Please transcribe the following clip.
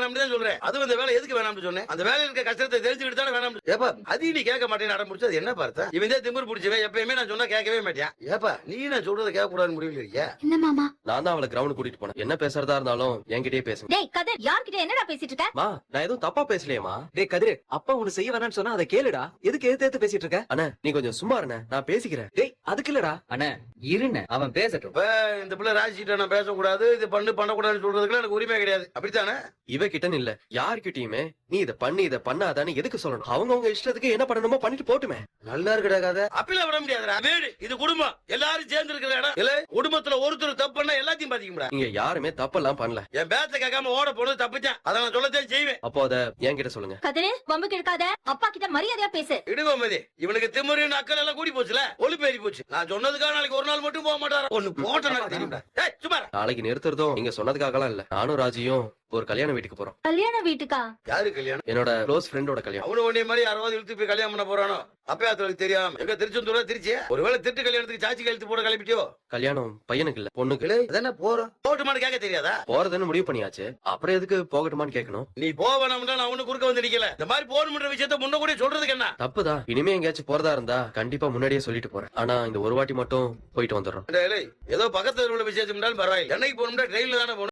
வேணாம்னு தான் சொல்றேன். அது அந்த வேலை எதுக்கு வேணாம்னு சொன்னேன்? அந்த வேலையில இருக்க கஷ்டத்தை தெரிஞ்சுக்கிட்டு தானே வேணாம். ஏப்பா அது நீ கேட்க மாட்டேன்னு அடம் பிடிச்சது என்ன பார்த்தா? இவன் தான் திமிரு பிடிச்சவன். எப்பயுமே நான் சொன்னா கேட்கவே மாட்டேன். ஏப்பா நீ நான் சொல்றதை கேட்க கூடாதுன்னு முடிவில் இருக்கியா? என்ன மாமா? நான் தான் அவளை கிரவுண்ட் கூட்டிட்டு போனேன். என்ன பேசுறதா இருந்தாலும் என்கிட்டயே பேசுங்க. டேய் கதிர், யார்கிட்ட என்னடா பேசிட்டு இருக்க? மா நான் எதுவும் தப்பா பேசலையேமா. டேய் கதிரு, அப்பா உன்னை செய்ய வேணாம்னு சொன்னா அதை கேளுடா. எதுக்கு எதிர்த்து பேசிட்டு இருக்க? அண்ணா நீ கொஞ்சம் சும்மா இருண்ணே, நான் பேசிக்கிறேன். டேய் அதுக்கு இல்லடா. அண்ணே இருண்ணே, அவன் பேசட்டும். இப்ப இந்த பிள்ளை ராஜிட்ட நான் பேசக்கூடாது, இது பண்ணக்கூடாதுன்னு சொல்றதுக்குலாம் எனக்கு உரிமை கிடையாது. அப்படித்தானே? இவ கிட்டன்னு இல்ல, யார்கிட்டயுமே நீ இதை பண்ணி இதை பண்ணாதான்னு எதுக்கு சொல்லணும்? அவங்க இஷ்டத்துக்கு என்ன பண்ணணுமோ பண்ணிட்டு போட்டுமே. நல்லா இருக்குடா கதை. அப்பெல்லாம் விட முடியாதுடா. வீடு இது குடும்பம், எல்லாரும் சேர்ந்து இருக்கிற இடம். இல்ல குடும்பத்துல ஒருத்தர் தப்பு பண்ணா எல்லாத்தையும் பாதிக்கும்டா. நீங்க யாருமே தப்பெல்லாம் பண்ணல. என் பேச்ச கேட்காம ஓட போனது தப்புச்சான். அதை நான் சொல்லத்தான் செய்வேன். அப்போ அத என்கிட்ட சொல்லுங்க. கதிரு, வம்புக்கு எடுக்காத. அப்பா கிட்ட மரியாதையா பேசு. இடுவோமதி இவனுக்கு திமுறின் அக்கல் எல்லாம் கூடி போச்சுல, ஒளிப்பேறி போச்சு. நான் சொன்னதுக்காக நாளைக்கு ஒரு நாள் மட்டும் போக மாட்டாரா? ஒண்ணு போட்டா தெரியும்டா. ஏய் சும்மா நாளைக்கு நிறுத்துறதும் நீங்க சொன்னதுக்காகலாம் இல்ல. நானும் ராஜியும் ஒரு கல்யாண வீட்டுக்கு போறோம். கல்யாண வீட்டுக்கா? யாரு கல்யாணம்? என்னோட க்ளோஸ் ஃப்ரெண்டோட கல்யாணம். அவனு ஒன்னே மாதிரி 60 இழுத்து போய் கல்யாணம் பண்ண போறானோ? அப்பயாத்துக்கு தெரியாம எங்க திருச்செந்தூர்ல திருச்சி ஒருவேளை திட்டு கல்யாணத்துக்கு சாட்சி கழுத்து போட கிளம்பிட்டியோ? கல்யாணம் பையனுக்கு இல்ல பொண்ணுக்கு. அதானே போறோம். போட்டுமான்னு கேட்க தெரியாதா? போறதுன்னு முடிவு பண்ணியாச்சு, அப்புறம் எதுக்கு போகட்டுமான்னு கேட்கணும்? நீ போவேணும்னா நான் ஒண்ணு குறுக்க வந்து நிக்கல. இந்த மாதிரி போகணும்ன்ற விஷயத்த முன்ன கூட சொல்றதுக்கு என்ன தப்புதான். இனிமே எங்கேயாச்சும் போறதா இருந்தா கண்டிப்பா முன்னாடியே சொல்லிட்டு போறேன். ஆனா இந்த ஒரு வாட்டி மட்டும் போயிட்டு வந்துடுறோம். ஏதோ பக்கத்துல உள்ள விசேஷம் பரவாயில்லை. என்னைக்கு போகணும்னா ட்ரெயின்ல தானே போகணும்.